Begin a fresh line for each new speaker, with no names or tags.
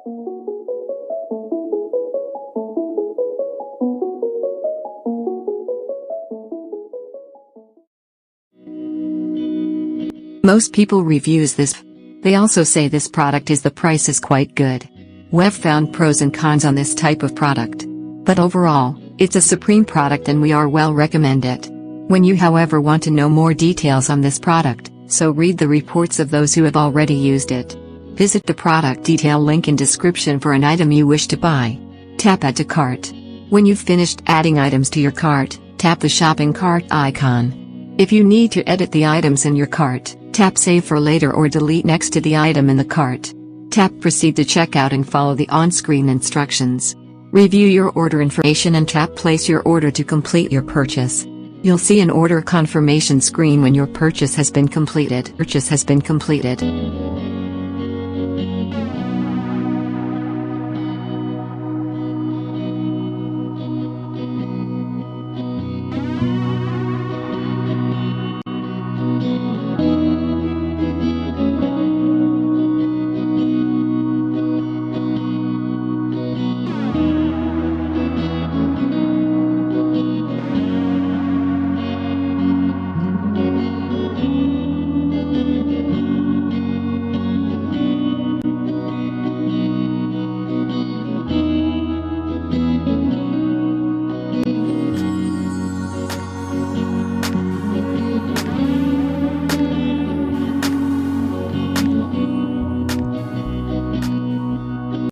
Most people reviews this. They also say this product the price is quite good. We've found pros and cons on this type of product. But overall, it's a supreme product and we are well recommend it. When you however want to know more details on this product, so read the reports of those who have already used it. Visit the product detail link in description for an item you wish to buy. Tap Add to Cart. When you've finished adding items to your cart, tap the shopping cart icon. If you need to edit the items in your cart, tap Save for later or delete next to the item in the cart. Tap Proceed to checkout and follow the on-screen instructions. Review your order information and tap Place your order to complete your purchase. You'll see an order confirmation screen when your purchase has been completed.